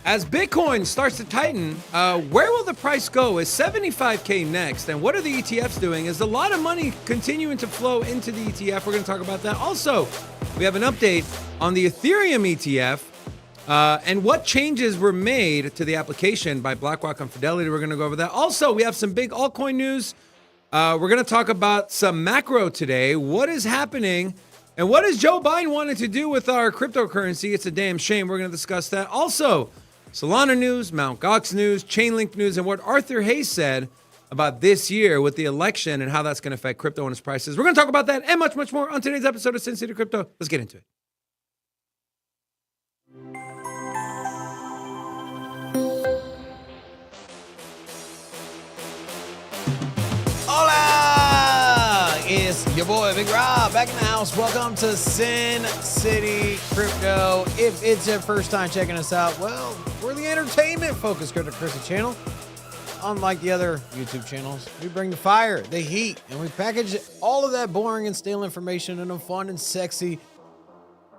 As Bitcoin starts to tighten, where will the price go? Is 75K next? And what are the ETFs doing? Is a lot of money continuing to flow into the ETF? We're going to talk about that. Also, we have an update on the Ethereum ETF and what changes were made to the application by BlackRock and Fidelity. We're going to go over that. Also, we have some big altcoin news. We're going to talk about some macro today. What is happening? And what is Joe Biden wanting to do with our cryptocurrency? It's a damn shame. We're going to discuss that. Also, Solana news, Mt. Gox news, Chainlink news, and what Arthur Hayes said about this year with the election and how that's going to affect crypto and its prices. We're going to talk about that and much, much more on today's episode of Sin City Crypto. Let's get into it. Hola! It's your boy, Big Rob, back in the house. Welcome to Sin City Crypto. If it's your first time checking us out, well, we're the entertainment-focused cryptocurrency channel. Unlike the other YouTube channels, we bring the fire, the heat, and we package all of that boring and stale information in a fun and sexy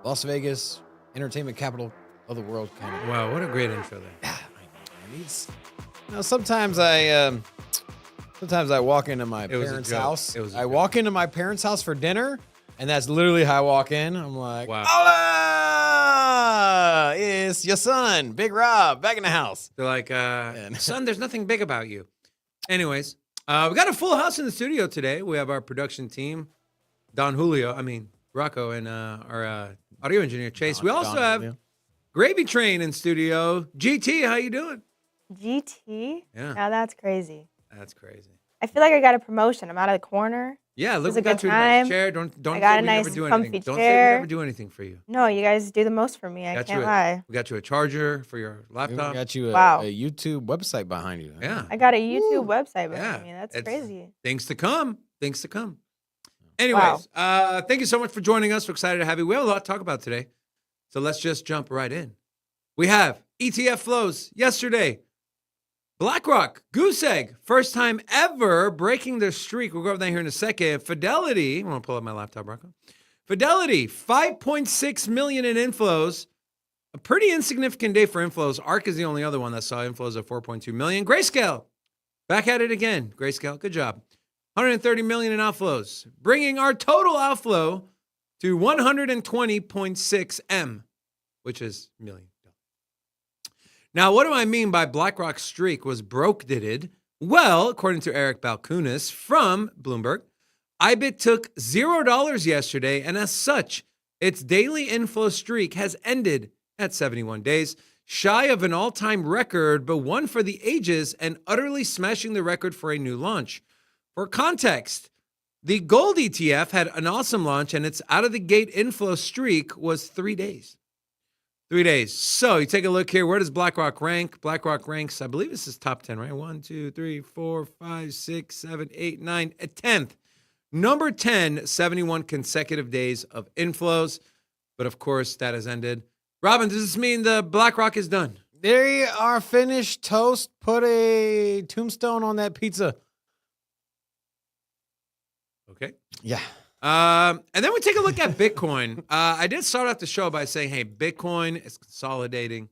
Las Vegas entertainment capital of the world kind of. Wow, what a great intro there. Yeah, sometimes I walk into my parents' house. I walk into my parents' house for dinner, and that's literally how I walk in. I'm like, wow. Hola! It's your son, Big Rob, back in the house. They're like, son, there's nothing big about you. Anyways, we got a full house in the studio today. We have our production team, Rocco, and our audio engineer, Chase. We also have Gravy Train in studio. GT, how you doing? GT? Yeah. Now that's crazy. That's crazy. I feel like I got a promotion. I'm out of the corner. Yeah, look, It was we a got good you a nice time. chair. Don't I say got a we nice never do comfy anything. Don't say we chair. never do anything for you. No, you guys do the most for me. I can't lie. We got you a charger for your We laptop. got you a YouTube website behind you. Yeah. I got a YouTube website behind Yeah. me. That's It's- crazy. Things to come. Things to come. Anyways, thank you so much for joining us. We're excited to have you. We have a lot to talk about today. So let's just jump right in. We have ETF flows yesterday. BlackRock, goose egg, first time ever breaking their streak. We'll go over that here in a second. Fidelity, I'm going to pull up my laptop, Rocco. Fidelity, 5.6 million in inflows. A pretty insignificant day for inflows. ARK is the only other one that saw inflows of 4.2 million. Grayscale, back at it again. Grayscale, good job. 130 million in outflows, bringing our total outflow to 120.6 M, which is million. Now, what do I mean by BlackRock's streak was broke-did? Well, according to Eric Balkunas from Bloomberg, IBIT took $0 yesterday, and as such, its daily inflow streak has ended at 71 days, shy of an all-time record, but one for the ages and utterly smashing the record for a new launch. For context, the gold ETF had an awesome launch, and its out-of-the-gate inflow streak was 3 days. 3 days. So you take a look here. Where does BlackRock rank? BlackRock ranks, I believe this is top 10, right? 1, 2, 3, 4, 5, 6, 7, 8, 9, 10th. Number 10, 71 consecutive days of inflows. But of course, that has ended. Robin, does this mean the BlackRock is done? They are finished. Toast. Put a tombstone on that pizza. Okay. Yeah. And then we take a look at Bitcoin. I did start off the show by saying, hey, Bitcoin is consolidating.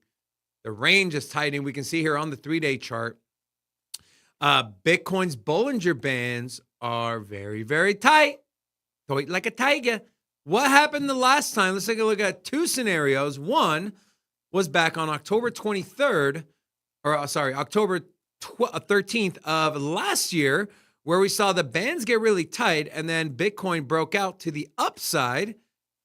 The range is tightening. We can see here on the 3-day chart. Bitcoin's Bollinger Bands are very, very tight. Tight like a tiger. What happened the last time? Let's take a look at two scenarios. One was back on October 13th of last year, where we saw the bands get really tight, and then Bitcoin broke out to the upside,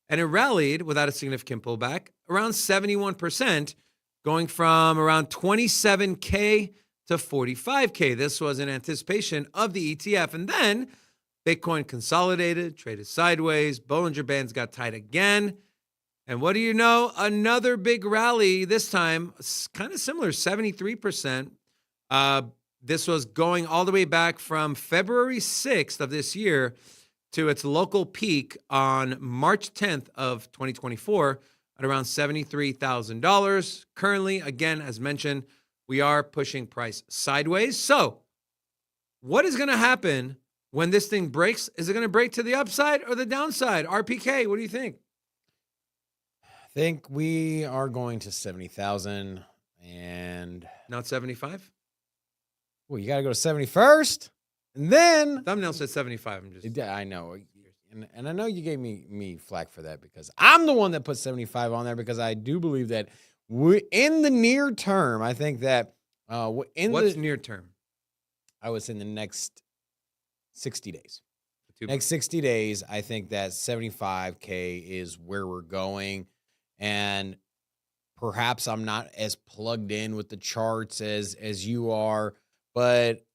and it rallied without a significant pullback, around 71%, going from around 27K to 45K. This was in anticipation of the ETF. And then Bitcoin consolidated, traded sideways, Bollinger Bands got tight again. And what do you know? Another big rally, this time kind of similar, 73%. This was going all the way back from February 6th of this year to its local peak on March 10th of 2024 at around $73,000. Currently, again, as mentioned, we are pushing price sideways. So what is going to happen when this thing breaks? Is it going to break to the upside or the downside? RPK, what do you think? I think we are going to 70,000. And not 75. Well, you got to go to 71st, and then Thumbnail said 75. I'm just. I know, and I know you gave me flack for that because I'm the one that put 75 on there because I do believe that in the near term, I think that what's near term? I was in the next 60 days. Next 60 days, I think that 75K is where we're going, and perhaps I'm not as plugged in with the charts as you are, but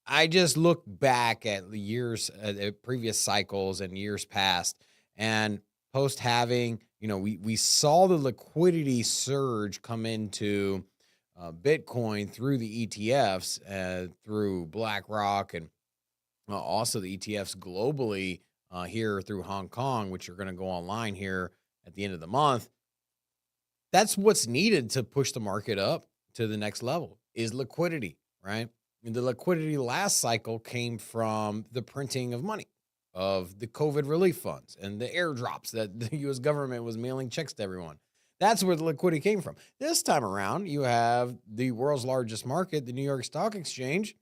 I just look back at the years, at previous cycles and years past, and post halving, we saw the liquidity surge come into Bitcoin through the ETFs, through BlackRock, and also the ETFs globally here through Hong Kong, which are going to go online here at the end of the month. That's what's needed to push the market up to the next level is liquidity, right? And the liquidity last cycle came from the printing of money, of the COVID relief funds and the airdrops that the U.S. government was mailing checks to everyone. That's where the liquidity came from. This time around, you have the world's largest market, the New York Stock Exchange,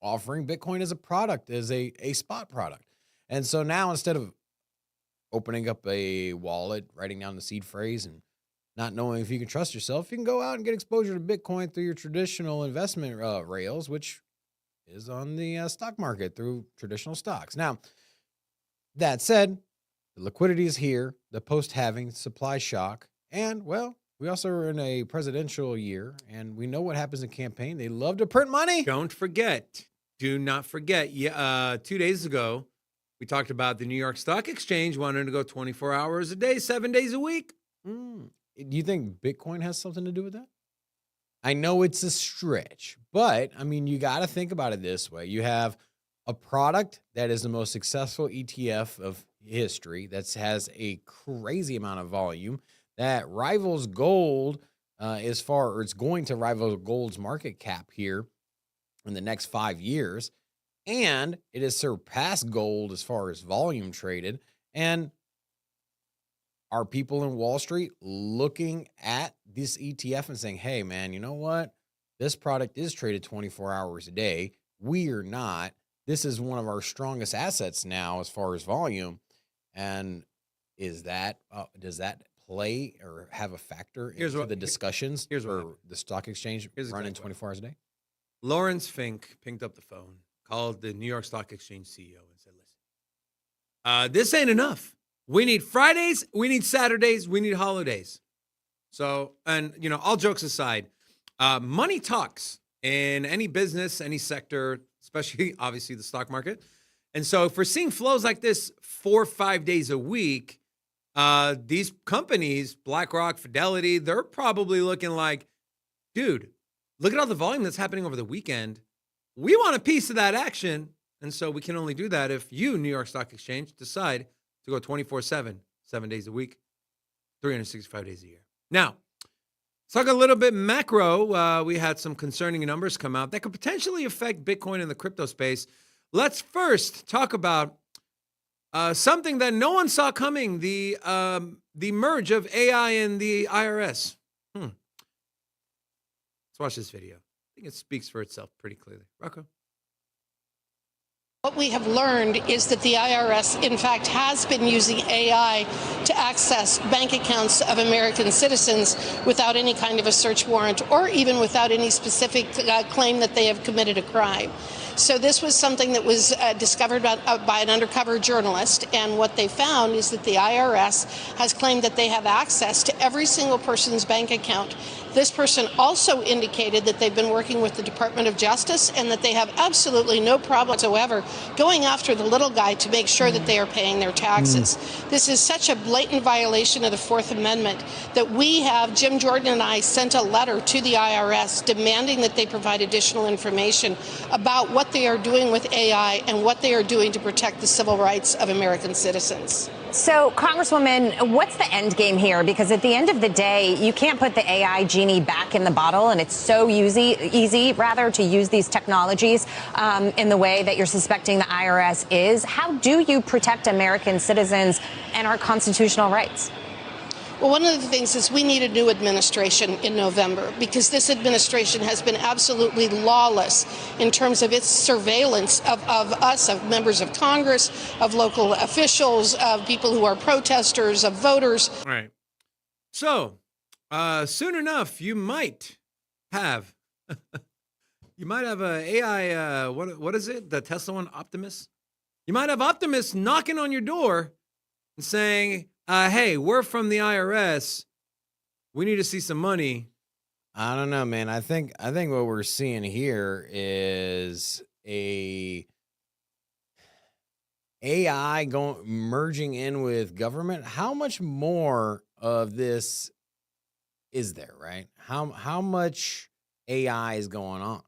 offering Bitcoin as a product, as a spot product. And so now instead of opening up a wallet, writing down the seed phrase, and not knowing if you can trust yourself, you can go out and get exposure to Bitcoin through your traditional investment rails, which is on the stock market through traditional stocks. Now, that said, the liquidity is here, the post-halving supply shock, and, well, we also are in a presidential year, and we know what happens in campaign. They love to print money. Do not forget. 2 days ago, we talked about the New York Stock Exchange wanting to go 24 hours a day, 7 days a week. Do you think Bitcoin has something to do with that? I know it's a stretch, but I mean, you got to think about it this way. You have a product that is the most successful ETF of history that has a crazy amount of volume that rivals gold it's going to rival gold's market cap here in the next 5 years. And it has surpassed gold as far as volume traded. And are people in Wall Street looking at this ETF and saying, hey, man, you know what? This product is traded 24 hours a day. We are not. This is one of our strongest assets now as far as volume. And does that play or have a factor into the discussions for the stock exchange running 24 hours a day? Lawrence Fink picked up the phone, called the New York Stock Exchange CEO and said, listen, this ain't enough. We need Fridays, we need Saturdays, we need holidays. So, and, all jokes aside, money talks in any business, any sector, especially, obviously, the stock market. And so if we're seeing flows like this 4 or 5 days a week, these companies, BlackRock, Fidelity, they're probably looking like, dude, look at all the volume that's happening over the weekend. We want a piece of that action. And so we can only do that if you, New York Stock Exchange, decide to go 24/7, 7 days a week, 365 days a year. Now, let's talk a little bit macro. We had some concerning numbers come out that could potentially affect Bitcoin in the crypto space. Let's first talk about something that no one saw coming, the merge of AI and the IRS. Let's watch this video. I think it speaks for itself pretty clearly. Rocco. What we have learned is that the IRS, in fact, has been using AI to access bank accounts of American citizens without any kind of a search warrant or even without any specific claim that they have committed a crime. So this was something that was discovered by an undercover journalist, and what they found is that the IRS has claimed that they have access to every single person's bank account. This person also indicated that they've been working with the Department of Justice and that they have absolutely no problem whatsoever going after the little guy to make sure that they are paying their taxes. This is such a blatant violation of the Fourth Amendment that Jim Jordan and I sent a letter to the IRS demanding that they provide additional information about what they are doing with AI and what they are doing to protect the civil rights of American citizens. So, Congresswoman, what's the end game here? Because at the end of the day, you can't put the AI genie back in the bottle, and it's so easy to use these technologies in the way that you're suspecting the IRS is. How do you protect American citizens and our constitutional rights? Well, one of the things is we need a new administration in November because this administration has been absolutely lawless in terms of its surveillance of us, of members of Congress, of local officials, of people who are protesters, of voters. All right. So soon enough, you might have a AI, what is it? The Tesla one, Optimus? You might have Optimus knocking on your door and saying, hey, we're from the IRS. We need to see some money. I don't know, man. I think what we're seeing here is a AI merging in with government. How much more of this is there, right? How much AI is going on?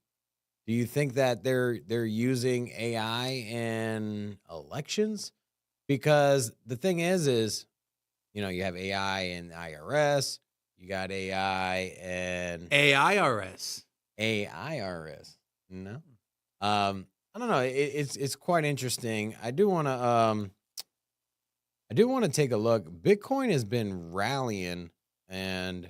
Do you think that they're using AI in elections? Because the thing is, you know, you have AI in the IRS, you got AI and AIRS. AIRS. No. I don't know. It's quite interesting. I do want to take a look. Bitcoin has been rallying, and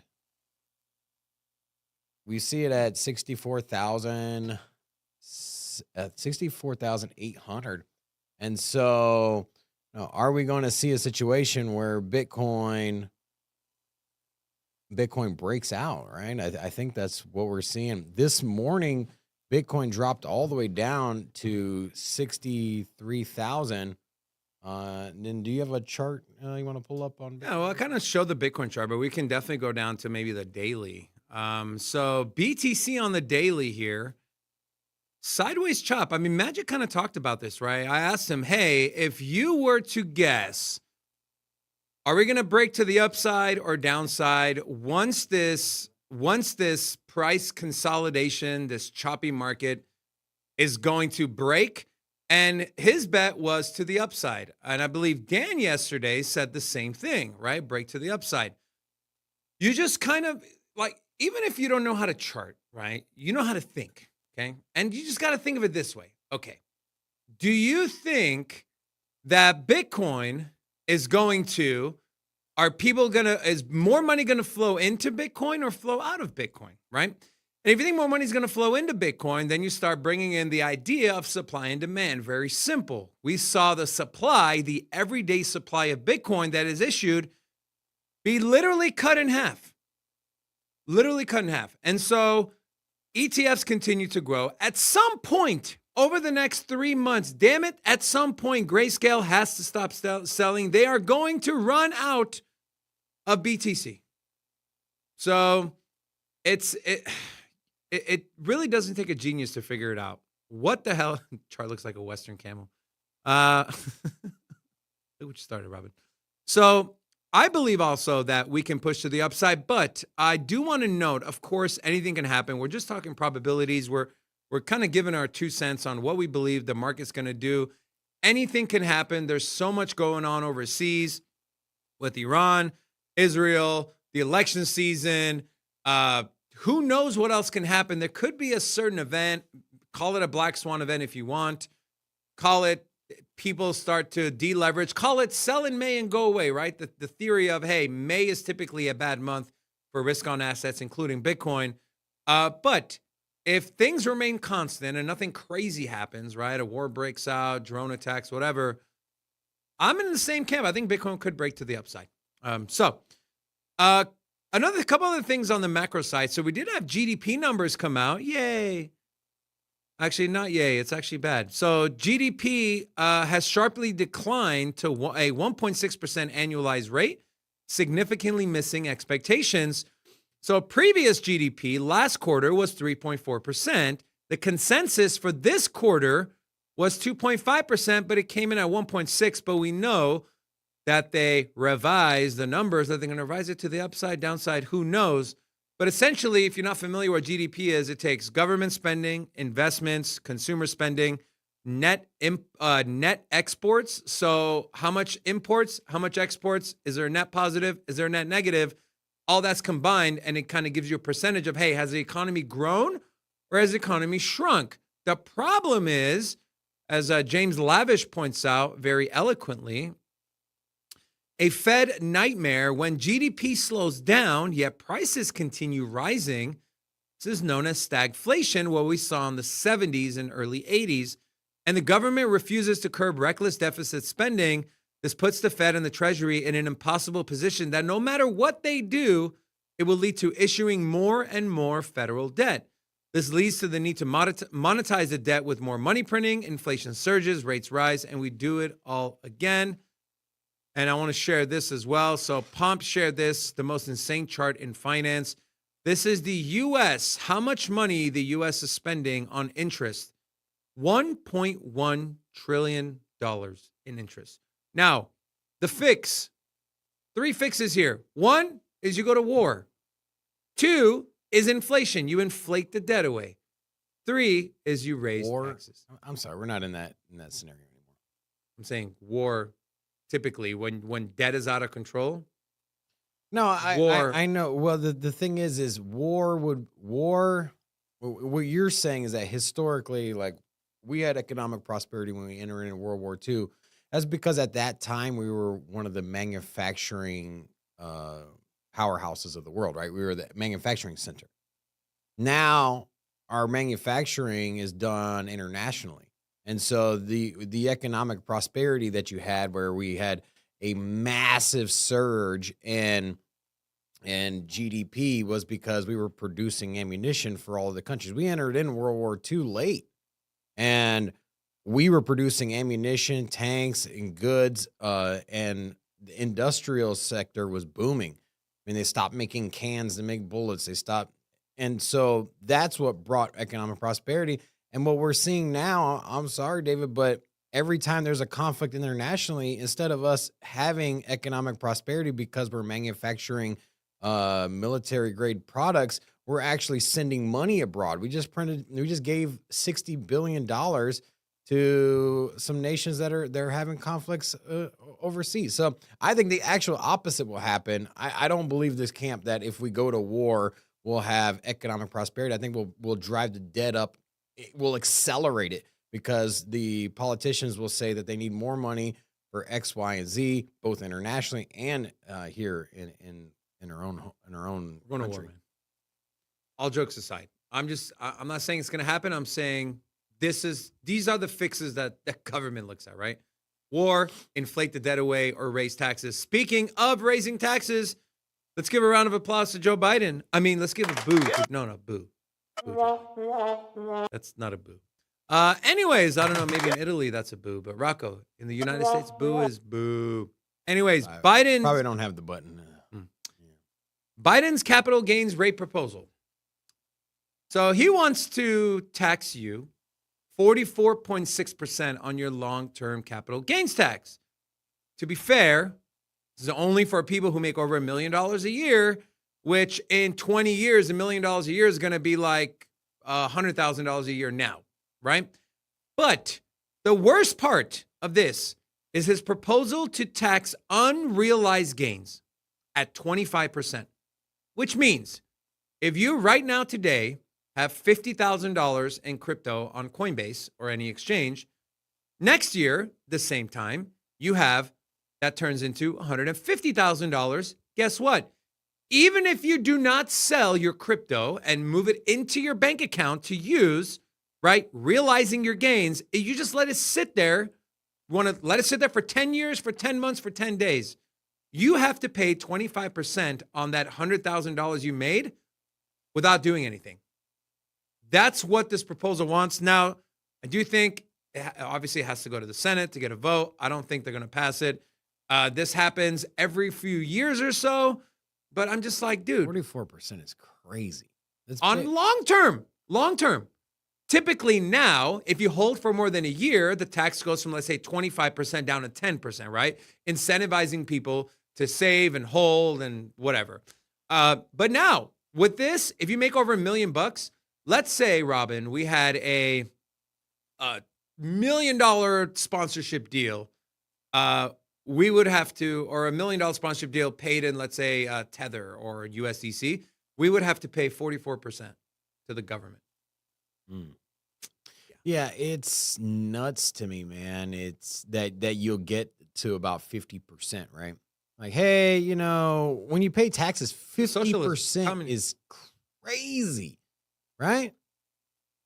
we see it at 64,800. And so, are we going to see a situation where Bitcoin breaks out, right? I think that's what we're seeing. This morning, Bitcoin dropped all the way down to 63,000. Then do you have a chart you want to pull up on Bitcoin? Yeah, well, I kind of showed the Bitcoin chart, but we can definitely go down to maybe the daily. So BTC on the daily here, sideways chop. I mean, Magic kind of talked about this, right? I asked him, hey, if you were to guess, are we going to break to the upside or downside once this price consolidation, this choppy market is going to break? And his bet was to the upside. And I believe Dan yesterday said the same thing, right? Break to the upside. You just kind of like, even if you don't know how to chart, right? You know how to think, okay? And you just got to think of it this way. Okay. Do you think that Bitcoin is is more money going to flow into Bitcoin or flow out of Bitcoin, right? And if you think more money is going to flow into Bitcoin, then you start bringing in the idea of supply and demand. Very simple. We saw the supply, the everyday supply of Bitcoin that is issued, be literally cut in half. Literally cut in half. And so ETFs continue to grow. At some point over the next 3 months, damn it, at some point, Grayscale has to stop selling. They are going to run out of BTC. So it really doesn't take a genius to figure it out. What the hell? Chart looks like a Western camel. Look what you started, Robin. So I believe also that we can push to the upside, but I do want to note, of course, anything can happen. We're just talking probabilities. We're kind of giving our 2 cents on what we believe the market's going to do. Anything can happen. There's so much going on overseas with Iran, Israel, the election season. Who knows what else can happen? There could be a certain event. Call it a black swan event if you want. Call it people start to deleverage. Call it sell in May and go away, right? The theory of, hey, May is typically a bad month for risk on assets, including Bitcoin. But if things remain constant and nothing crazy happens, right? A war breaks out, drone attacks, whatever. I'm in the same camp. I think Bitcoin could break to the upside. Another couple other things on the macro side. So we did have GDP numbers come out. Yay. Actually, not yay. It's actually bad. So GDP has sharply declined to a 1.6% annualized rate, significantly missing expectations. So previous GDP last quarter was 3.4%. The consensus for this quarter was 2.5%, but it came in at 1.6%. But we know that they revised the numbers, that they're going to revise it to the upside, downside, who knows? But essentially, if you're not familiar with what GDP is, it takes government spending, investments, consumer spending, net exports. So how much imports, how much exports? Is there a net positive? Is there a net negative? All that's combined, and it kind of gives you a percentage of, hey, has the economy grown or has the economy shrunk? The problem is, as James Lavish points out very eloquently, A Fed nightmare when GDP slows down, yet prices continue rising. This is known as stagflation, what we saw in the 70s and early 80s. And the government refuses to curb reckless deficit spending. This puts the Fed and the Treasury in an impossible position that no matter what they do, it will lead to issuing more and more federal debt. This leads to the need to monetize the debt with more money printing, inflation surges, rates rise, and we do it all again. And I want to share this as well. So Pomp shared this, the most insane chart in finance. This is the U.S., how much money the U.S. is spending on interest. $1.1 trillion in interest. Now, the fix, 3 fixes here. 1 is you go to war. 2 is inflation. You inflate the debt away. 3 is you raise taxes. I'm sorry, we're not in that scenario anymore. I'm saying war, typically, when debt is out of control. No, I know. Well, the thing is war. What you're saying is that historically, like, we had economic prosperity when we entered into World War II. That's because at that time we were one of the manufacturing powerhouses of the world, right? We were the manufacturing center. Now our manufacturing is done internationally. And so the economic prosperity that you had, where we had a massive surge in GDP, was because we were producing ammunition for all of the countries. We entered in World War II late, and we were producing ammunition, tanks, and goods, and the industrial sector was booming. I mean, they stopped making cans to make bullets. They stopped. And so that's what brought economic prosperity. And what we're seeing now, I'm sorry, David, but every time there's a conflict internationally, instead of us having economic prosperity because we're manufacturing military grade products, we're actually sending money abroad. We just gave $60 billion to some nations they're having conflicts overseas. So I think the actual opposite will happen. I don't believe this camp that if we go to war, we'll have economic prosperity. I think we'll drive the debt up. It will accelerate it because the politicians will say that they need more money for X, Y, and Z, both internationally and here in our own country. Man. All jokes aside, I'm not saying it's going to happen. I'm saying these are the fixes that the government looks at, right? War, inflate the debt away, or raise taxes. Speaking of raising taxes, let's give a round of applause to Joe Biden. I mean, let's give a boo. No, boo. That's not a boo. Anyways, I don't know. Maybe in Italy that's a boo, but Rocco, in the United States, boo is boo. Anyways, Biden probably don't have the button. Biden's capital gains rate proposal. So he wants to tax you 44.6% on your long-term capital gains tax. To be fair, this is only for people who make over $1 million a year, which in 20 years, $1 million a year is going to be like $100,000 a year now, right? But the worst part of this is his proposal to tax unrealized gains at 25%, which means if you right now today have $50,000 in crypto on Coinbase or any exchange, next year, the same time, that turns into $150,000. Guess what? Even if you do not sell your crypto and move it into your bank account to use, right, realizing your gains, you just let it sit there. You want to let it sit there for 10 years, for 10 months, for 10 days. You have to pay 25% on that $100,000 you made without doing anything. That's what this proposal wants. Now, I do think obviously it has to go to the Senate to get a vote. I don't think they're going to pass it. This happens every few years or so, but I'm just like, dude. 44% is crazy. On long term. Typically now, if you hold for more than a year, the tax goes from, let's say, 25% down to 10%, right? Incentivizing people to save and hold and whatever. But now, with this, if you make over $1 million, let's say, Robin, we had a $1 million sponsorship deal. We would have to, or $1 million sponsorship deal paid in, let's say, Tether or USDC, we would have to pay 44% to the government. Yeah, it's nuts to me, man. It's that you'll get to about 50%, right? Like, hey, you know, when you pay taxes, 50% communism. is crazy, right?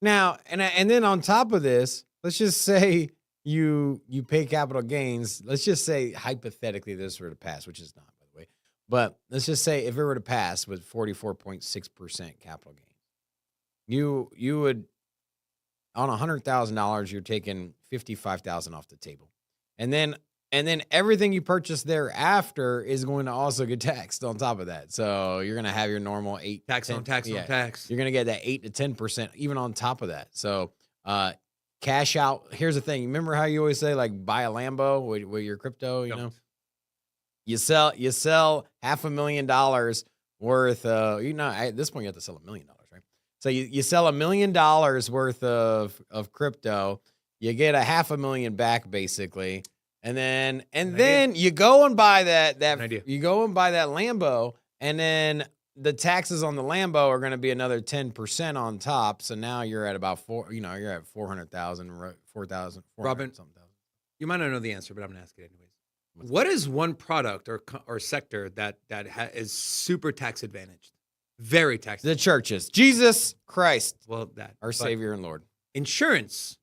Now, and then on top of this, let's just say you pay capital gains. Let's just say hypothetically this were to pass, which is not, by the way. But let's just say if it were to pass with 44.6% capital gains, you would on $100,000, you're taking $55,000 off the table, and then everything you purchase thereafter is going to also get taxed on top of that. So you're going to have your normal 8 tax on tax on tax. You're going to get that 8 to 10% even on top of that. So cash out. Here's the thing. Remember how you always say like buy a Lambo with your crypto? You know, you sell $500,000 worth. At this point you have to sell $1 million, right? So you sell $1 million worth of crypto. You get $500,000 back basically. And then you go and buy that you go and buy that Lambo, and then the taxes on the Lambo are going to be another 10% on top. So now you're at about you're at 400,000, 4,000. Robin, you might not know the answer, but I'm going to ask it anyways. What is one product or sector that is super tax advantaged? Very tax advantaged. The churches. Jesus Christ. Well, our Savior and Lord. Insurance.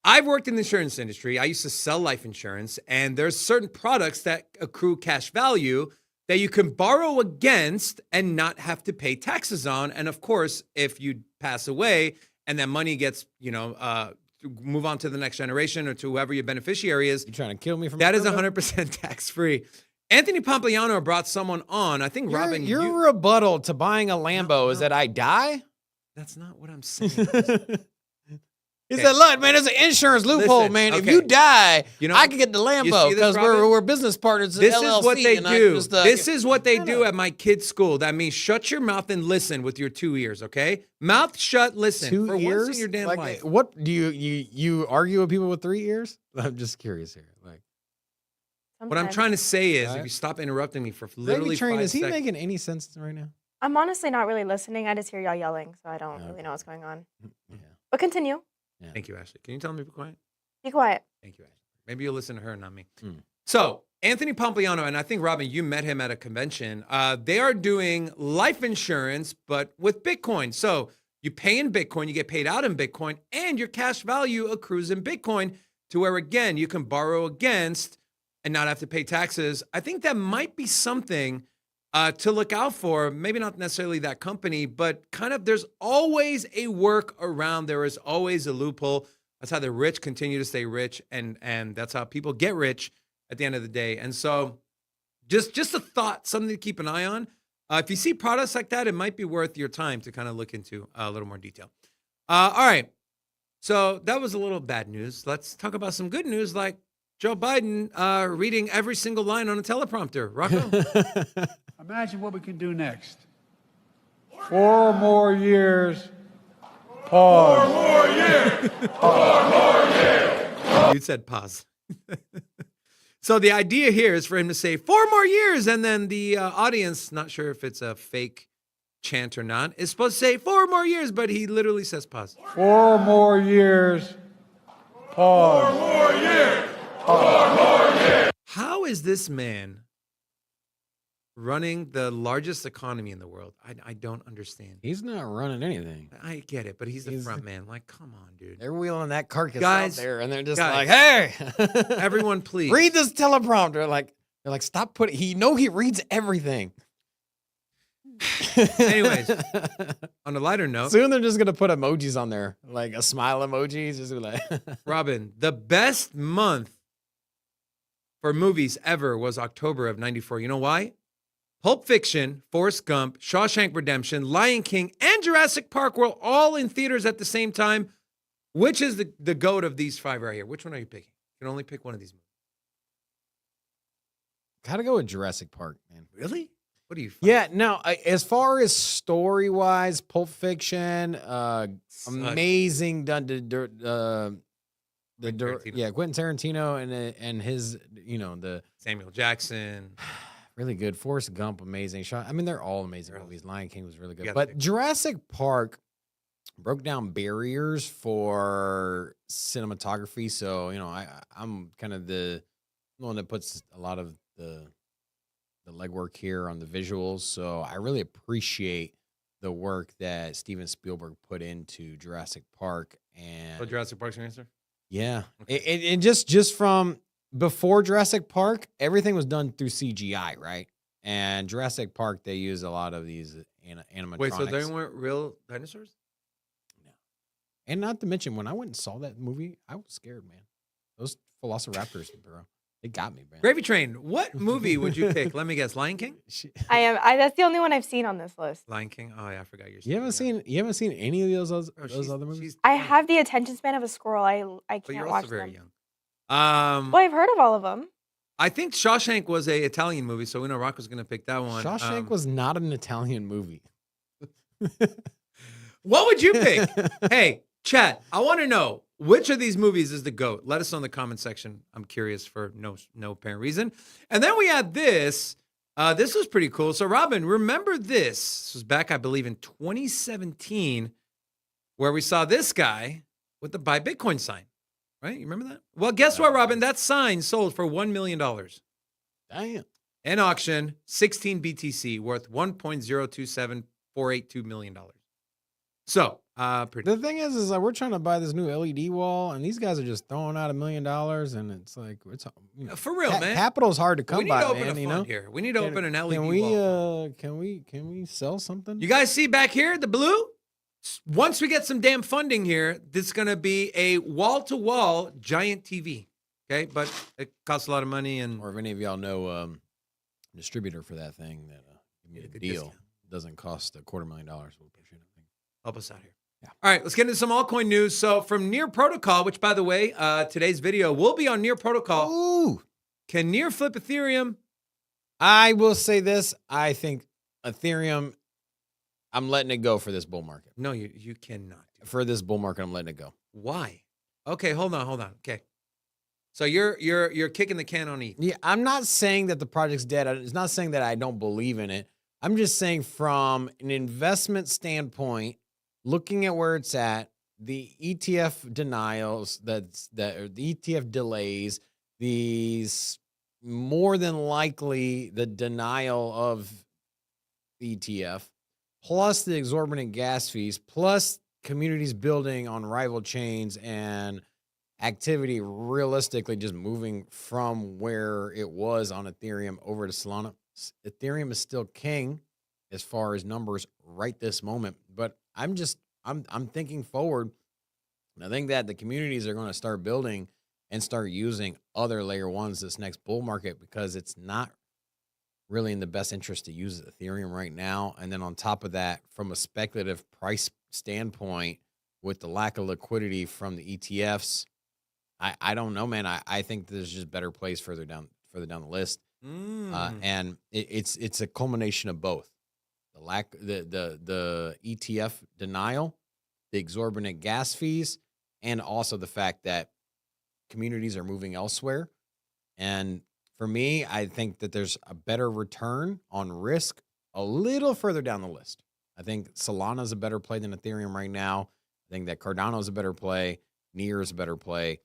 I've worked in the insurance industry. I used to sell life insurance, and there's certain products that accrue cash value that you can borrow against and not have to pay taxes on. And of course, if you pass away and that money gets, move on to the next generation or to whoever your beneficiary is. You trying to kill me from that is 100% tax-free. Anthony Pompliano brought someone on. I think Robin. Your rebuttal to buying a Lambo is that I die? That's not what I'm saying. He said, look, man, there's an insurance loophole, man. If you die, I can get the Lambo because we're business partners. This is what they do. This is what they do at my kid's school. That means shut your mouth and listen with your 2 ears, okay? Mouth shut, listen. 2 ears? Once in your damn life. What do you argue with people with 3 ears? I'm just curious here. What I'm trying to say is, if you stop interrupting me for literally 5 seconds. Is he making any sense right now? I'm honestly not really listening. I just hear y'all yelling, so I don't really know what's going on. Yeah. But continue. Yeah. Thank you, Ashley. Can you tell me to be quiet? Be quiet. Thank you, Ashley. Maybe you'll listen to her, not me. So, Anthony Pompliano, and I think, Robin, you met him at a convention. They are doing life insurance, but with Bitcoin. So, you pay in Bitcoin, you get paid out in Bitcoin, and your cash value accrues in Bitcoin to where, again, you can borrow against and not have to pay taxes. I think that might be something to look out for. Maybe not necessarily that company, but kind of there's always a work around. There is always a loophole. That's how the rich continue to stay rich, and that's how people get rich at the end of the day. And so just a thought, something to keep an eye on. If you see products like that, it might be worth your time to kind of look into a little more detail. All right. So that was a little bad news. Let's talk about some good news, like Joe Biden reading every single line on a teleprompter. Rocco? Imagine what we can do next. 4 more years. Pause. 4 more years. 4 more years. You said pause. So the idea here is for him to say 4 more years, and then the audience, not sure if it's a fake chant or not, is supposed to say 4 more years, but he literally says pause. 4 more years. Pause. 4 more years. 4 more years. How is this man running the largest economy in the world? I don't understand. He's not running anything. I get it, but he's the front man. Like, come on, dude. They're wheeling that carcass Guys, out there, and they're just like, hey. Everyone, please. Read this teleprompter. They're like, stop putting, he reads everything. Anyways, on a lighter note. Soon they're just going to put emojis on there, like a smile emoji. He's just like. Robin, the best month for movies ever was October of 94. You know why? Pulp Fiction, Forrest Gump, Shawshank Redemption, Lion King, and Jurassic Park were all in theaters at the same time. Which is the GOAT of these 5 right here? Which one are you picking? You can only pick one of these movies. Gotta go with Jurassic Park, man. Really? What do you find? Yeah, no, as far as story-wise, Pulp Fiction, amazing done to Quentin Tarantino and his, the Samuel Jackson. Really good. Forrest Gump, amazing. I mean, they're all amazing movies. Lion King was really good. But Jurassic Park broke down barriers for cinematography. So, I'm kind of the one that puts a lot of the legwork here on the visuals. So I really appreciate the work that Steven Spielberg put into Jurassic Park. And So Jurassic Park's your answer? yeah, Okay. and just from before Jurassic Park, everything was done through CGI, right? And Jurassic Park, they use a lot of these animatronics. Wait, so they weren't real dinosaurs? No. And not to mention, when I went and saw that movie, I was scared, man. Those velociraptors, bro, they got me, man. Gravy Train, what movie would you pick? Let me guess. Lion King? That's the only one I've seen on this list. Lion King? Oh, yeah, I forgot you're You haven't seen any of those other movies? I have the attention span of a squirrel. I But can't you're watch also very them. young. Well, I've heard of all of them. I think Shawshank was a Italian movie, so we know Rocco's going to pick that one. Shawshank was not an Italian movie. What would you pick? Hey, chat, I want to know, which of these movies is the GOAT? Let us know in the comment section. I'm curious for no apparent reason. And then we had this. This was pretty cool. So, Robin, remember this? This was back, I believe, in 2017, where we saw this guy with the Buy Bitcoin sign. Right? You remember that? Well, guess what, Robin? That sign sold for $1 million. Damn. In auction, 16 BTC, worth $1.027482 million. So, The thing is like we're trying to buy this new LED wall, and these guys are just throwing out $1 million, and it's like for real, man. Capital's hard to come we need by, to open man. a You fund know, here. We need to open an LED can we, wall. Can we sell something? You guys see back here the blue? Once we get some damn funding here, this is going to be a wall-to-wall giant TV. Okay, but it costs a lot of money, and Or if any of y'all know a distributor for that thing that give me Get a a good deal, discount. Doesn't cost $250,000. We'll appreciate it. help us out here. Yeah. All right, let's get into some altcoin news. So from Near Protocol, which by the way, today's video will be on Near Protocol. Ooh. Can Near flip Ethereum? I will say this. I think Ethereum, I'm letting it go for this bull market. No, you cannot. For this bull market, I'm letting it go. Why? Okay, hold on. Okay. So you're kicking the can on ETH. Yeah, I'm not saying that the project's dead. It's not saying that I don't believe in it. I'm just saying from an investment standpoint, looking at where it's at, the ETF denials, the ETF delays, these more than likely the denial of the ETF, plus the exorbitant gas fees, plus communities building on rival chains and activity realistically just moving from where it was on Ethereum over to Solana. Ethereum is still king as far as numbers right this moment, but I'm thinking forward. And I think that the communities are going to start building and start using other layer ones this next bull market, because it's not really in the best interest to use Ethereum right now. And then on top of that, from a speculative price standpoint, with the lack of liquidity from the ETFs, I don't know, man. I think there's just better plays further down the list. And it's a culmination of both. The ETF denial, the exorbitant gas fees, and also the fact that communities are moving elsewhere. And for me, I think that there's a better return on risk a little further down the list. I think Solana is a better play than Ethereum right now. I think that Cardano is a better play. Near is a better play.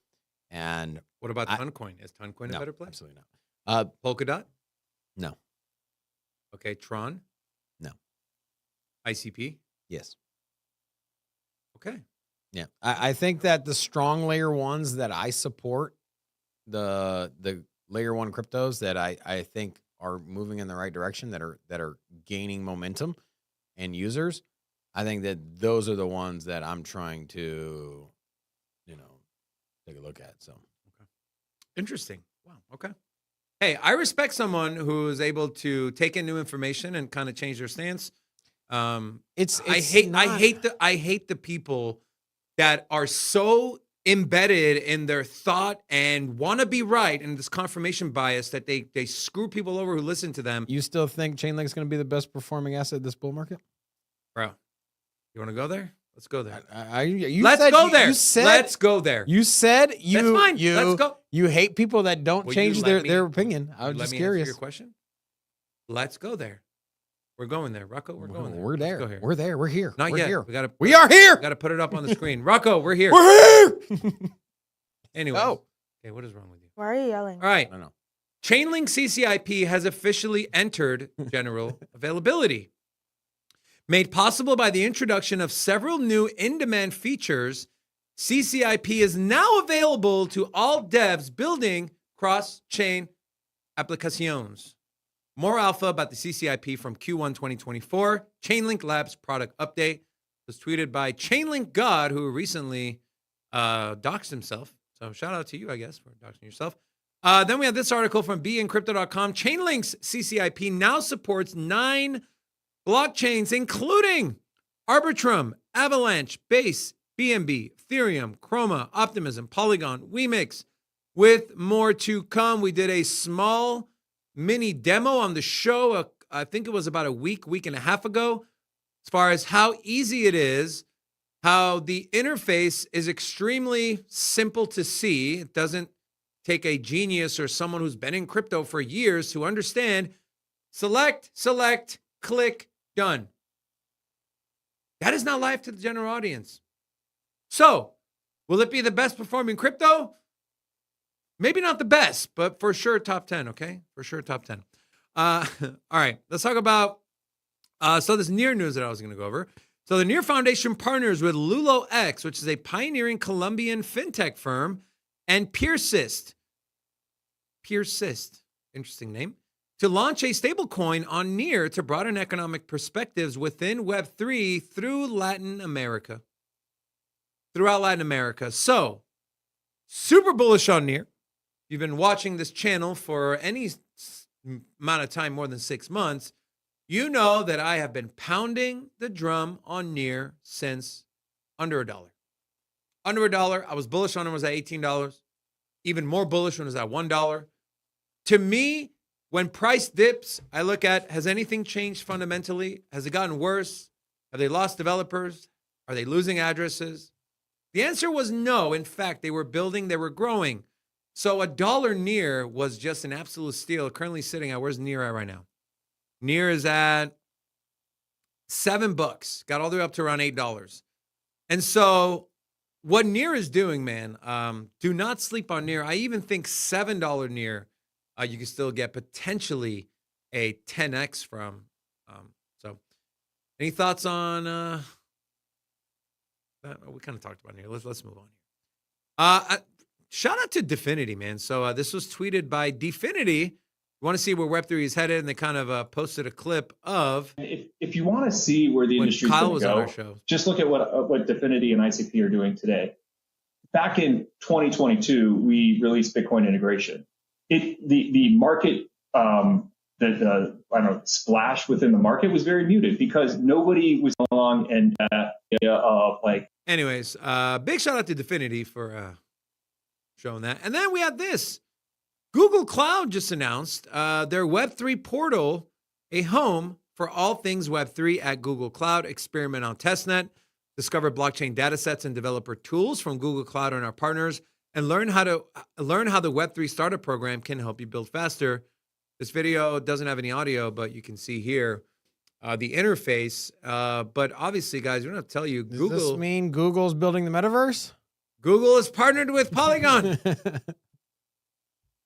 And What about Toncoin? Is Toncoin a better play? Absolutely not. Polkadot? No. Okay, Tron? No. ICP? Yes. Okay. Yeah. I think that the strong layer ones that I support, the layer one cryptos that I think are moving in the right direction, that are gaining momentum and users, I think that those are the ones that I'm trying to, take a look at. So, okay. Interesting. Wow. Okay. Hey, I respect someone who is able to take in new information and kind of change their stance. I hate the people that are so embedded in their thought and want to be right, and this confirmation bias that they screw people over who listen to them. You still think Chainlink is going to be the best performing asset this bull market? Bro, you want to go there? Let's go there. Let's go there. Let's go there. You said you. That's fine. Let's go. You hate people that don't change their opinion. I was just curious. Your question. Let's go there. We're going there, Rocco. We're going there. We're there. Let's go here. We're there. We're here. Not we're yet. Here. We are here. Got to put it up on the screen. Rocco, we're here. We're here. Anyway. Oh. Okay, what is wrong with you? Why are you yelling? All right. I don't know. Chainlink CCIP has officially entered general availability. Made possible by the introduction of several new in-demand features, CCIP is now available to all devs building cross-chain applications. More alpha about the CCIP from Q1 2024. Chainlink Labs product update was tweeted by Chainlink God, who recently doxed himself. So shout out to you, I guess, for doxing yourself. Then we have this article from beincrypto.com. Chainlink's CCIP now supports 9 blockchains, including Arbitrum, Avalanche, Base, BNB, Ethereum, Chroma, Optimism, Polygon, Wemix, with more to come. We did a small mini demo on the show, I think it was about a week and a half ago, as far as how easy it is, how the interface is extremely simple to see. It doesn't take a genius or someone who's been in crypto for years to understand. Select, click, done. That is not live to the general audience. So, will it be the best performing crypto? Maybe not the best, but for sure top 10, okay? For sure top 10. All right, let's talk about, so this Near news that I was going to go over. So the Near Foundation partners with LuloX, which is a pioneering Colombian fintech firm, and Persist, interesting name, to launch a stablecoin on Near to broaden economic perspectives within Web3 throughout Latin America. So, super bullish on Near. If you've been watching this channel for any amount of time, more than 6 months, you know that I have been pounding the drum on Near since under $1. Under $1, I was bullish on it, was at $18. Even more bullish when it was at $1. To me, when price dips, I look at, has anything changed fundamentally? Has it gotten worse? Have they lost developers? Are they losing addresses? The answer was no. In fact, they were building, they were growing. So $1 Near was just an absolute steal. Currently sitting at, where's Near at right now? Near is at $7. Got all the way up to around $8. And so what Near is doing, man, do not sleep on Near. I even think $7 Near, you can still get potentially a 10x from. So any thoughts on, we kind of talked about Near. Let's move on here. Shout out to Definity, man. So this was tweeted by Definity. You want to see where Web3 is headed, and they kind of posted a clip of. If you want to see where the industry is going to go, just look at what Definity and ICP are doing today. Back in 2022, we released Bitcoin integration. The market, splash within the market was very muted because nobody was along and like. Anyways, big shout out to Definity for showing that, and then we had this. Google Cloud just announced their Web3 portal, a home for all things Web3 at Google Cloud. Experiment on testnet, discover blockchain datasets and developer tools from Google Cloud and our partners, and learn how the Web3 startup program can help you build faster. This video doesn't have any audio, but you can see here the interface. But obviously, guys, we're going to tell you, Google. Does this mean Google's building the metaverse? Google is partnered with Polygon.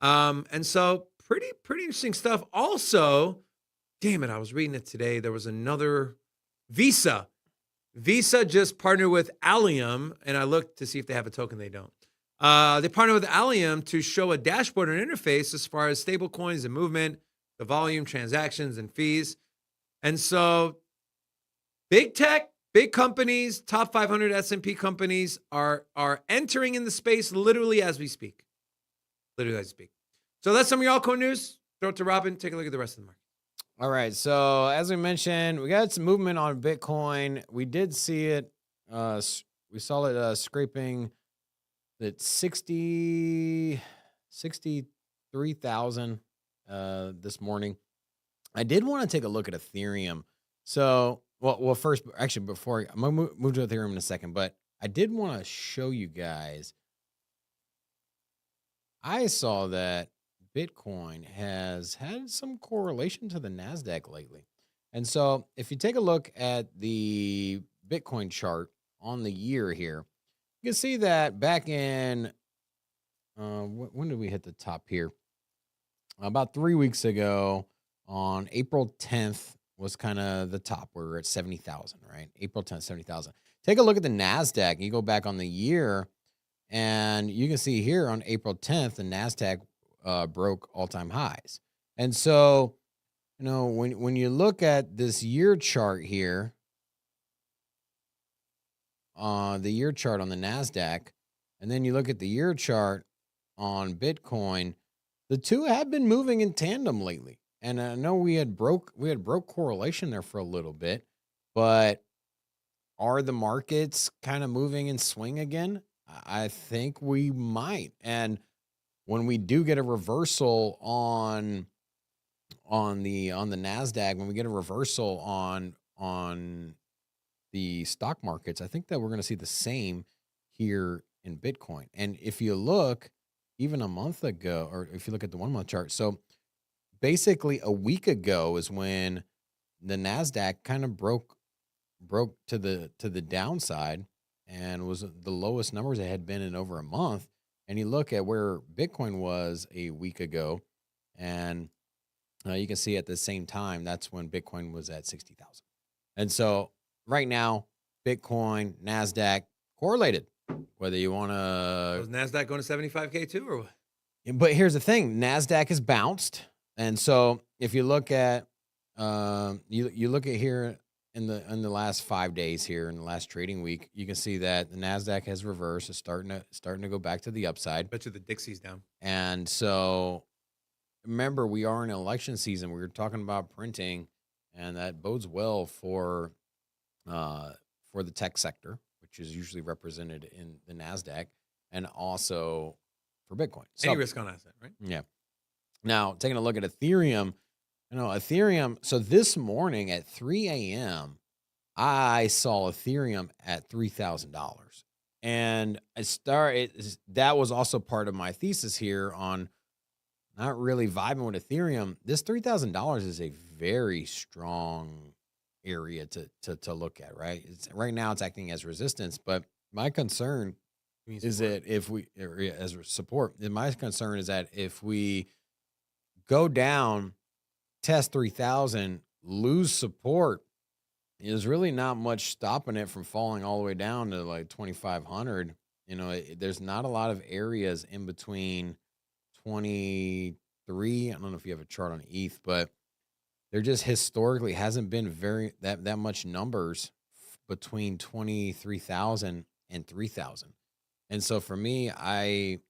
And so pretty interesting stuff. Also, damn it, I was reading it today. There was another Visa. Visa just partnered with Allium, and I looked to see if they have a token. They don't. They partnered with Allium to show a dashboard and interface as far as stable coins and movement, the volume, transactions, and fees. And so big tech, big companies, top 500 S&P companies are entering in the space literally as we speak. So that's some of your altcoin news. Throw it to Robin. Take a look at the rest of the market. All right. So as we mentioned, we got some movement on Bitcoin. We did see it. We saw it scraping at 63,000 this morning. I did want to take a look at Ethereum. So, well, first, actually, before I'm gonna move to Ethereum in a second, but I did want to show you guys. I saw that Bitcoin has had some correlation to the Nasdaq lately. And so if you take a look at the Bitcoin chart on the year here, you can see that back in, when did we hit the top here? about 3 weeks ago on April 10th was kind of the top. We're at 70,000, right? April 10th, 70,000. Take a look at the Nasdaq. You go back on the year, and you can see here on April 10th, the Nasdaq broke all-time highs. And so, when you look at this year chart here, the year chart on the Nasdaq, and then you look at the year chart on Bitcoin, the two have been moving in tandem lately. And I know we had broke correlation there for a little bit, but are the markets kind of moving in swing again? I think we might. And when we do get a reversal on the Nasdaq, when we get a reversal on the stock markets, I think that we're going to see the same here in Bitcoin. And if you look even a month ago, or if you look at the 1 month chart, so basically a week ago is when the Nasdaq kind of broke to the downside and was the lowest numbers it had been in over a month. And you look at where Bitcoin was a week ago, and you can see at the same time, that's when Bitcoin was at 60,000. And so right now, Bitcoin, Nasdaq correlated. Whether you want to, was Nasdaq going to 75K too, or what? But here's the thing: Nasdaq has bounced, and so if you look at, you look at here in the last 5 days here in the last trading week, you can see that the Nasdaq has reversed, is starting to go back to the upside. Bet you the Dixie's down. And so, remember, we are in election season. We were talking about printing, and that bodes well for the tech sector, which is usually represented in the Nasdaq, and also for Bitcoin. Any risk on asset, right? Yeah. Now, taking a look at Ethereum, Ethereum. So this morning at 3 a.m., I saw Ethereum at $3,000, and that was also part of my thesis here on not really vibing with Ethereum. This $3,000 is a very strong area to look at, right? Right now it's acting as resistance, but my concern is that as support, my concern is that if we go down, test 3,000, lose support, there's really not much stopping it from falling all the way down to like 2,500. There's not a lot of areas in between 23. I don't know if you have a chart on ETH, but there just historically hasn't been that much numbers between 23,000 and 3,000. And so for me, I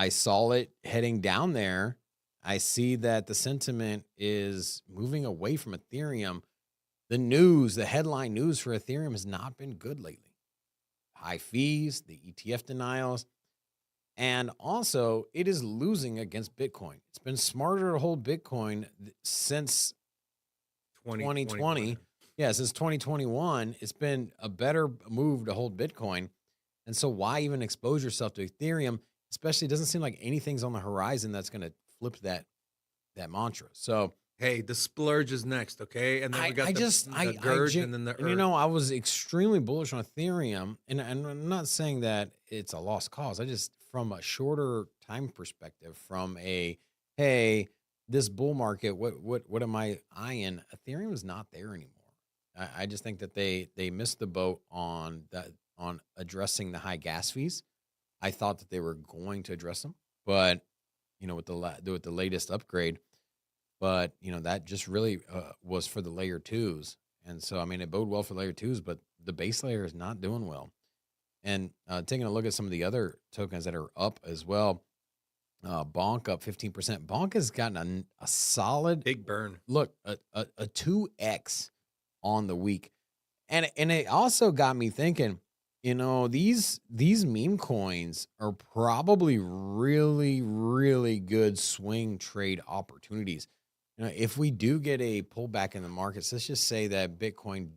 saw it heading down there. I see that the sentiment is moving away from Ethereum. The headline news for Ethereum has not been good lately. High fees, the ETF denials. And also, it is losing against Bitcoin. It's been smarter to hold Bitcoin since 2020. Yeah, since 2021, it's been a better move to hold Bitcoin. And so why even expose yourself to Ethereum? Especially, it doesn't seem like anything's on the horizon that's going to flip that mantra. So, hey, the splurge is next, okay? And then we got the Gurge and then the Earth. I was extremely bullish on Ethereum, and I'm not saying that it's a lost cause. I just, from a shorter time perspective, from this bull market, what am I eyeing? Ethereum is not there anymore. I just think that they missed the boat on addressing the high gas fees. I thought that they were going to address them, but with the latest upgrade, but that just really was for the layer 2s. And so, it bode well for layer 2s, but the base layer is not doing well. And taking a look at some of the other tokens that are up as well, Bonk up 15%. Bonk has gotten a solid big burn. Look, a 2x on the week, and it also got me thinking. These meme coins are probably really, really good swing trade opportunities. If we do get a pullback in the markets, let's just say that Bitcoin,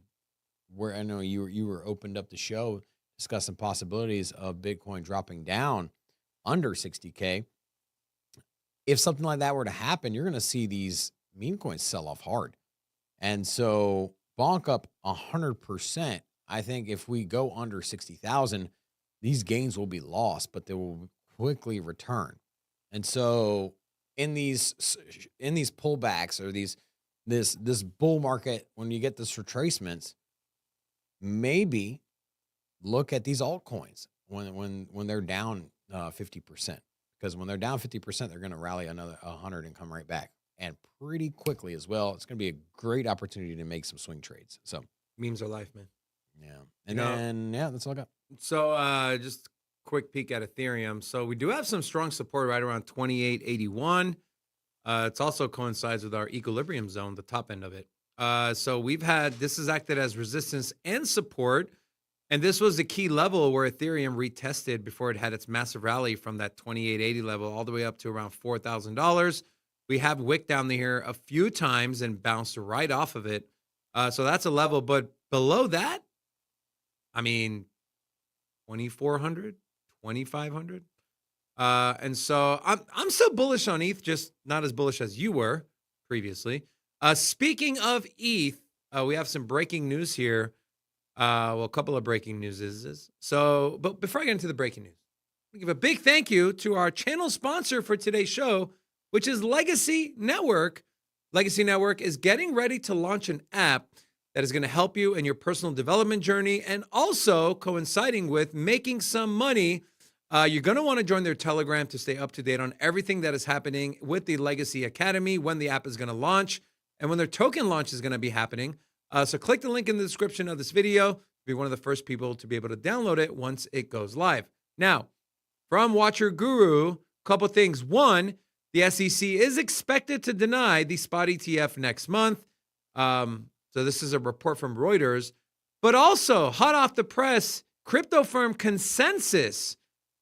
where I know you were opened up the show discussing possibilities of Bitcoin dropping down under 60K. If something like that were to happen, you're going to see these meme coins sell off hard. And so Bonk up 100%. I think if we go under 60,000, these gains will be lost, but they will quickly return. And so in these pullbacks or this bull market, when you get this retracements, maybe look at these altcoins when they're down 50%, because when they're down 50%, they're going to rally another 100 and come right back, and pretty quickly as well. It's going to be a great opportunity to make some swing trades. So memes are life, man. Yeah, and that's all I got. So just quick peek at Ethereum. So we do have some strong support right around 2881. It's also coincides with our equilibrium zone, the top end of it. So this has acted as resistance and support. And this was the key level where Ethereum retested before it had its massive rally from that 2880 level all the way up to around $4,000. We have wicked down here a few times and bounced right off of it. So that's a level. But below that, I mean, 2,400, 2,500. And so I'm still bullish on ETH, just not as bullish as you were previously. Speaking of ETH, we have some breaking news here. A couple of breaking news is. But before I get into the breaking news, I give a big thank you to our channel sponsor for today's show, which is Legacy Network. Legacy Network is getting ready to launch an app that is going to help you in your personal development journey, and also coinciding with making some money. You're going to want to join their Telegram to stay up to date on everything that is happening with the Legacy Academy, when the app is going to launch, and when their token launch is going to be happening. So click the link in the description of this video. Be one of the first people to be able to download it once it goes live. Now, from Watcher Guru, a couple things. One, the SEC is expected to deny the spot ETF next month. So this is a report from Reuters. But also, hot off the press, crypto firm Consensus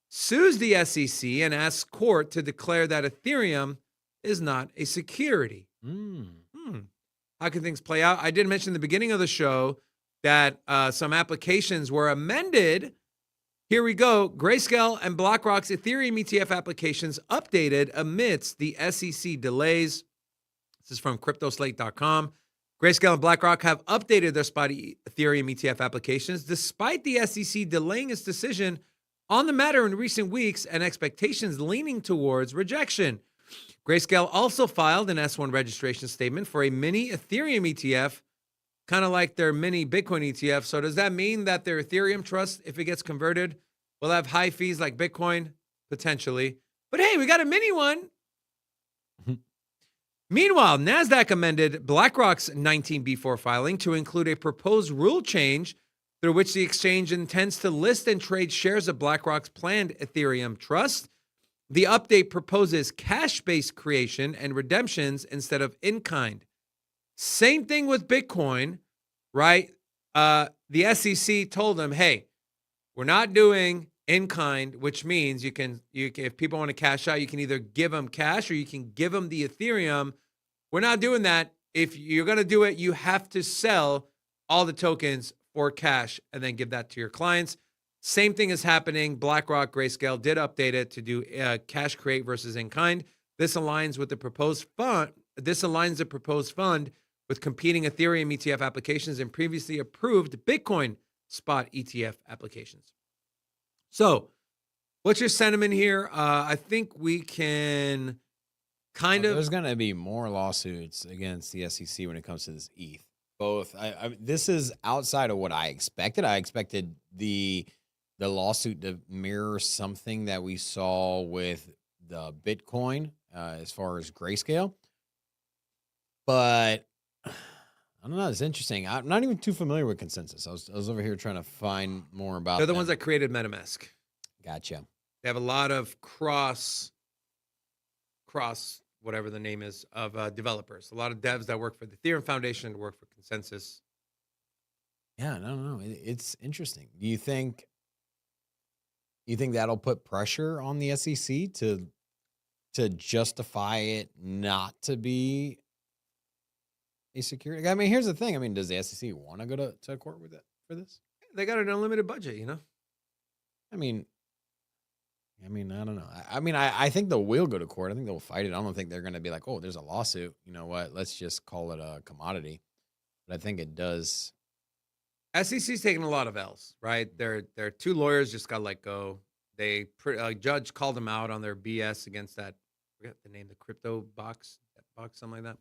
sues the SEC and asks court to declare that Ethereum is not a security. How can things play out? I did mention in the beginning of the show that some applications were amended. Here we go. Grayscale and BlackRock's Ethereum ETF applications updated amidst the SEC delays. This is from CryptoSlate.com. Grayscale and BlackRock have updated their spot Ethereum ETF applications despite the SEC delaying its decision on the matter in recent weeks and expectations leaning towards rejection. Grayscale also filed an S1 registration statement for a mini Ethereum ETF, kind of like their mini Bitcoin ETF. So does that mean that their Ethereum trust, if it gets converted, will have high fees like Bitcoin? Potentially. But hey, we got a mini one. Meanwhile, Nasdaq amended BlackRock's 19B4 filing to include a proposed rule change through which the exchange intends to list and trade shares of BlackRock's planned Ethereum trust. The update proposes cash-based creation and redemptions instead of in-kind. Same thing with Bitcoin, right? The SEC told them, hey, we're not doing in-kind, which means you can, if people want to cash out, you can either give them cash or you can give them the Ethereum. We're not doing that. If you're going to do it, you have to sell all the tokens for cash and then give that to your clients. Same thing is happening. BlackRock, Grayscale did update it to do cash create versus in-kind. This aligns with the proposed fund. This aligns the proposed fund with competing Ethereum ETF applications and previously approved Bitcoin spot ETF applications. So, what's your sentiment here? I think we can kind of. There's going to be more lawsuits against the SEC when it comes to this ETH. Both. This is outside of what I expected. I expected the lawsuit to mirror something that we saw with the Bitcoin as far as Grayscale. But I don't know. It's interesting. I'm not even too familiar with Consensus. I was over here trying to find more about. They're the ones that created MetaMask. Gotcha. They have a lot of cross, whatever the name is, of developers. A lot of devs that work for the Ethereum Foundation, to work for Consensus. Yeah, no. It's interesting. Do you think that'll put pressure on the SEC to justify it not to be a security? I mean, here's the thing. I mean, does the SEC want to go to court with it for this? They got an unlimited budget, you know? I mean, I don't know. I think they will go to court. I think they'll fight it. I don't think they're going to be like, oh, there's a lawsuit. You know what? Let's just call it a commodity. But I think it does. SEC's taking a lot of L's, right? Their two lawyers just got let go. A judge called them out on their BS against that forget the name, the crypto box, something like that.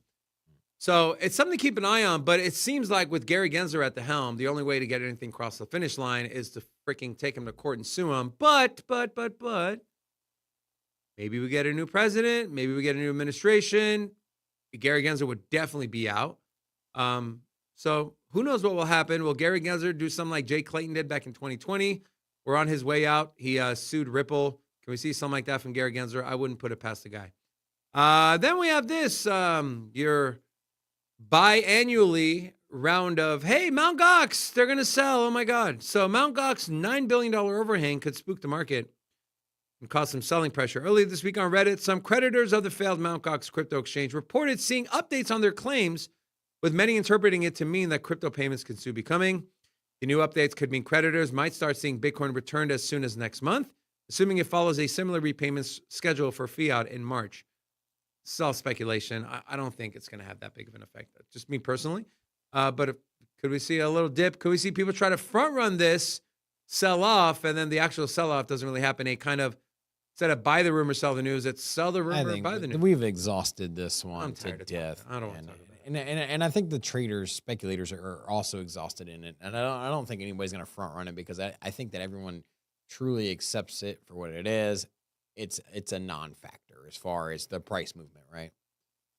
So it's something to keep an eye on, but it seems like with Gary Gensler at the helm, the only way to get anything across the finish line is to freaking take him to court and sue him. But, maybe we get a new president, maybe we get a new administration. Gary Gensler would definitely be out. So who knows what will happen? Will Gary Gensler do something like Jay Clayton did back in 2020? We're on his way out. He sued Ripple. Can we see something like that from Gary Gensler? I wouldn't put it past the guy. Then we have this, your biannually round of, hey, Mt. Gox, they're going to sell. Oh, my God. So Mt. Gox $9 billion overhang could spook the market and cause some selling pressure. Earlier this week on Reddit, some creditors of the failed Mt. Gox crypto exchange reported seeing updates on their claims, with many interpreting it to mean that crypto payments could soon be coming. The new updates could mean creditors might start seeing Bitcoin returned as soon as next month, assuming it follows a similar repayment schedule for fiat in March. It's all speculation. I don't think it's going to have that big of an effect. Just me personally. But could we see a little dip? Could we see people try to front run this, sell off, and then the actual sell off doesn't really happen? A kind of, instead of buy the rumor, sell the news, it's sell the rumor, buy the news. We've exhausted this one to death. I don't want to talk about it. And I think the traders, speculators are also exhausted in it. And I don't think anybody's going to front run it, because I think that everyone truly accepts it for what it is. It's a non-factor as far as the price movement, right?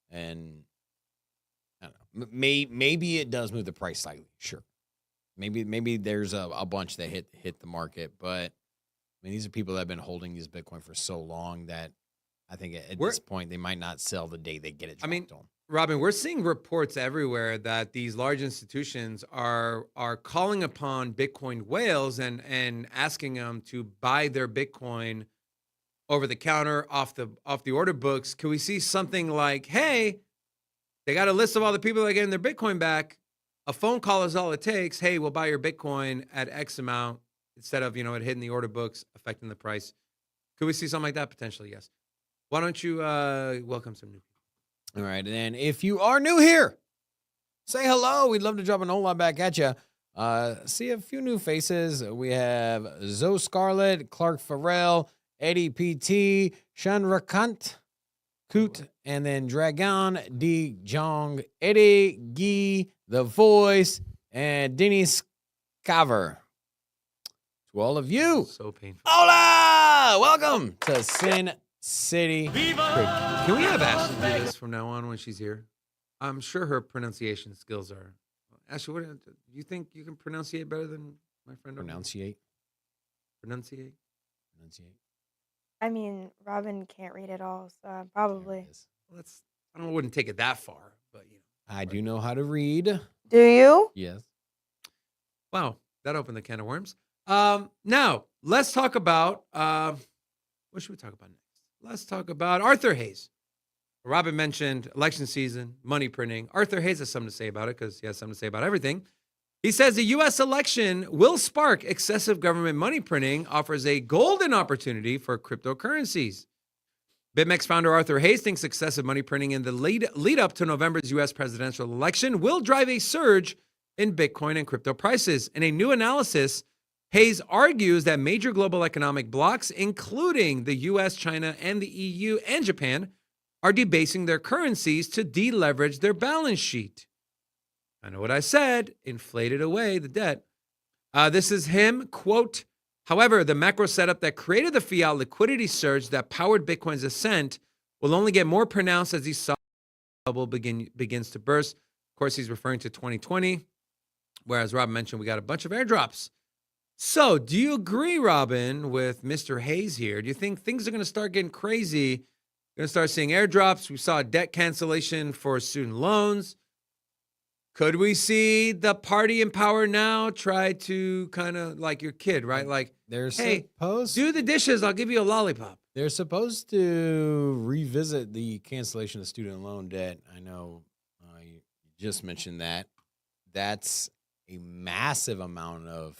And I don't know. Maybe it does move the price slightly. Sure. Maybe there's a bunch that hit the market, but I mean, these are people that have been holding these Bitcoin for so long that I think at this point they might not sell the day they get it dropped on. Robin, we're seeing reports everywhere that these large institutions are calling upon Bitcoin whales and asking them to buy their Bitcoin over the counter off the order books. Can we see something like, hey, they got a list of all the people that are getting their Bitcoin back. A phone call is all it takes. Hey, we'll buy your Bitcoin at X amount, instead of, it hitting the order books, affecting the price. Could we see something like that? Potentially, yes. Why don't you welcome some new people? All right, and if you are new here, say hello. We'd love to drop an hola back at you. See a few new faces. We have Zoe Scarlett, Clark Farrell, Eddie PT, Shanrakant, Koot, and then Dragon, D. Jong, Eddie, Guy, The Voice, and Dennis Caver. To all of you. So painful. Hola! Welcome to Sin City. Can we have Ashley do this from now on when she's here? I'm sure her pronunciation skills are. Ashley, do you think you can pronunciate better than my friend? Pronunciate. I mean, Robin can't read it all, so probably. Well, I wouldn't take it that far, but I do know how to read. Do you? Yes. Wow, that opened the can of worms. Now let's talk about what should we talk about next? Let's talk about Arthur Hayes. Robin mentioned election season, money printing. Arthur Hayes has something to say about it, because he has something to say about everything. He says the U.S. election will spark excessive government money printing, offers a golden opportunity for cryptocurrencies. BitMEX founder Arthur Hayes thinks excessive money printing in the lead up to November's U.S. presidential election will drive a surge in Bitcoin and crypto prices. In a new analysis, Hayes argues that major global economic blocs, including the U.S., China, and the EU and Japan, are debasing their currencies to deleverage their balance sheet. I know what I said, inflated away the debt. This is him, quote, however, the macro setup that created the fiat liquidity surge that powered Bitcoin's ascent will only get more pronounced as the soft bubble begins to burst. Of course, he's referring to 2020, whereas Rob mentioned we got a bunch of airdrops. So do you agree, Robin, with Mr. Hayes here? Do you think things are going to start getting crazy? We're going to start seeing airdrops. We saw debt cancellation for student loans. Could we see the party in power now try to kind of like your kid, right? Like, hey, do the dishes. I'll give you a lollipop. They're supposed to revisit the cancellation of student loan debt. I know you just mentioned that. That's a massive amount of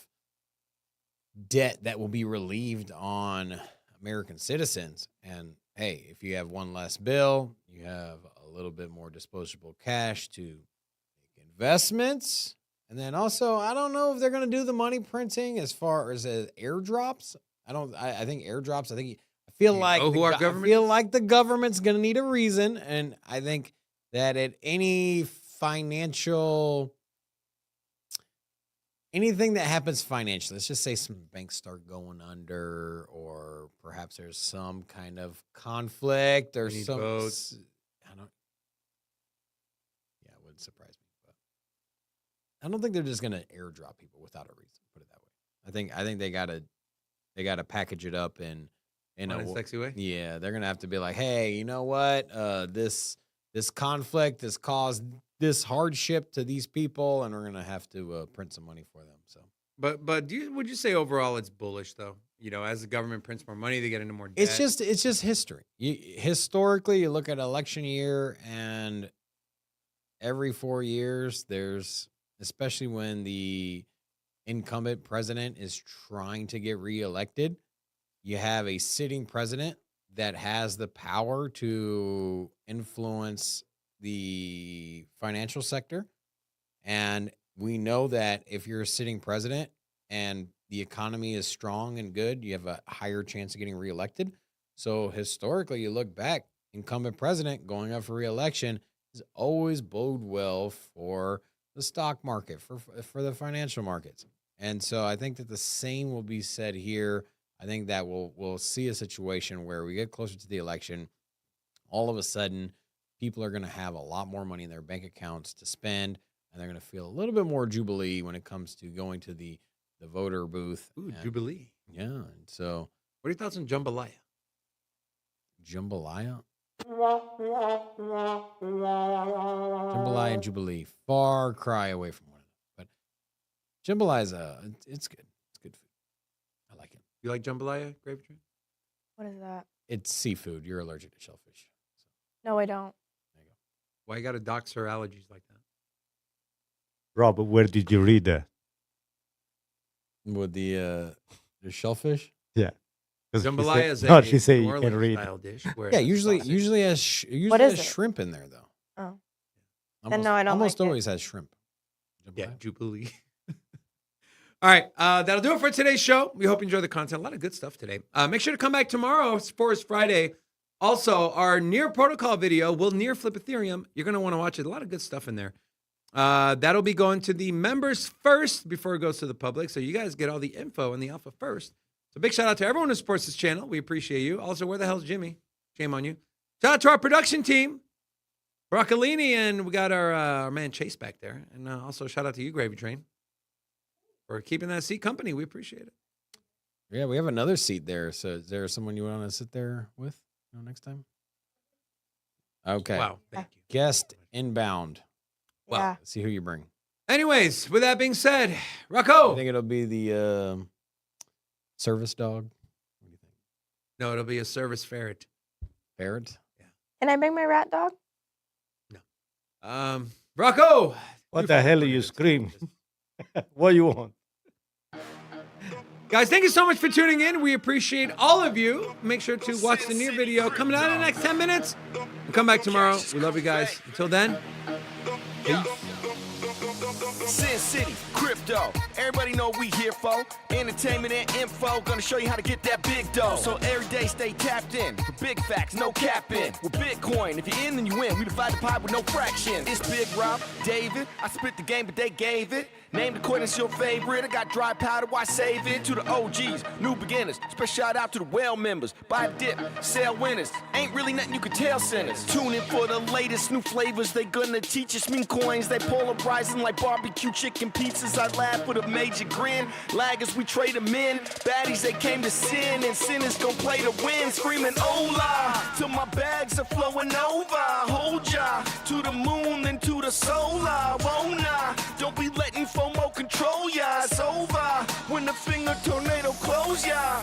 debt that will be relieved on American citizens. And hey, if you have one less bill, you have a little bit more disposable cash to make investments. And then also, I don't know if they're going to do the money printing as far as airdrops. I think airdrops, I feel like the government's going to need a reason, and I think that at any financial anything that happens financially, let's just say some banks start going under, or perhaps there's some kind of conflict or some votes. Yeah, it wouldn't surprise me, but I don't think they're just going to airdrop people without a reason. Put it that way. I think they gotta package it up in a sexy way. Yeah, they're gonna have to be like, hey, you know what? This conflict has caused this hardship to these people, and we're gonna have to print some money for them. So, but would you say overall it's bullish though? You know, as the government prints more money, they get into more debt. It's just history. Historically, you look at election year, and every 4 years, there's, especially when the incumbent president is trying to get reelected, you have a sitting president that has the power to influence the financial sector. And we know that if you're a sitting president and the economy is strong and good, you have a higher chance of getting reelected. So historically, you look back, incumbent president going up for reelection has always bode well for the stock market, for the financial markets. And so I think that the same will be said here. I think that we'll see a situation where we get closer to the election. All of a sudden, people are going to have a lot more money in their bank accounts to spend, and they're going to feel a little bit more jubilee when it comes to going to the voter booth. Ooh, jubilee. Yeah. And so, what are your thoughts on jambalaya? Jambalaya? Jambalaya and jubilee, far cry away from one another. But jambalaya it's good. It's good food. I like it. You like jambalaya, Gravy Train? What is that? It's seafood. You're allergic to shellfish. So. No, I don't. There you go. Why you got to dox her allergies like that? Rob, where did you read that? With the shellfish? Yeah. Jambalaya is she say New you can Orleans read. style dish. Yeah, usually has shrimp in there though. Oh. Then no, I don't almost like it. always has shrimp. Jambalaya. Yeah, jubilee. All right, that'll do it for today's show. We hope you enjoy the content. A lot of good stuff today. Make sure to come back tomorrow for Friday. Also, our near protocol video will near flip Ethereum. You're going to want to watch it. A lot of good stuff in there. That'll be going to the members first before it goes to the public. So you guys get all the info in the alpha first. So big shout out to everyone who supports this channel. We appreciate you. Also, where the hell's Jimmy? Shame on you. Shout out to our production team, Broccolini, and we got our man Chase back there. And also shout out to you, Gravy Train, for keeping that seat company. We appreciate it. Yeah, we have another seat there. So is there someone you want to sit there with next time? Okay. Wow. Thank you. Guest inbound. Wow. Yeah. Let's see who you bring. Anyways, with that being said, Rocco. I think it'll be the service dog. What do you think? No, it'll be a service ferret. Ferret? Yeah. Can I bring my rat dog? No. Rocco. What the hell are you screaming? What do you want? Guys, thank you so much for tuning in. We appreciate all of you. Make sure to watch the near video coming out in the next 10 minutes. We'll come back tomorrow. We love you guys. Until then, peace. Sin City, crypto. Everybody know we here for entertainment and info. Gonna show you how to get that big dough. So every day stay tapped in for big facts, no capping. With Bitcoin, if you're in, then you win. We divide the pie with no fraction. It's Big Rob, David. I split the game, but they gave it. Name the coin that's your favorite. I got dry powder, why save it? To the OGs, new beginners. Special shout out to the well members. Buy dip, sell winners. Ain't really nothing you can tell sinners. Tune in for the latest new flavors. They gonna teach us mean coins. They polarizing like barbecue chicken pizzas. I laugh with a major grin. Laggers, we trade them in. Baddies, they came to sin. And sinners gon' play to win. Screaming, hola, till my bags are flowing over. Hold ya to the moon and to the solar. Won't I? Don't be letting FOMO control ya. It's over when the finger tornado close ya.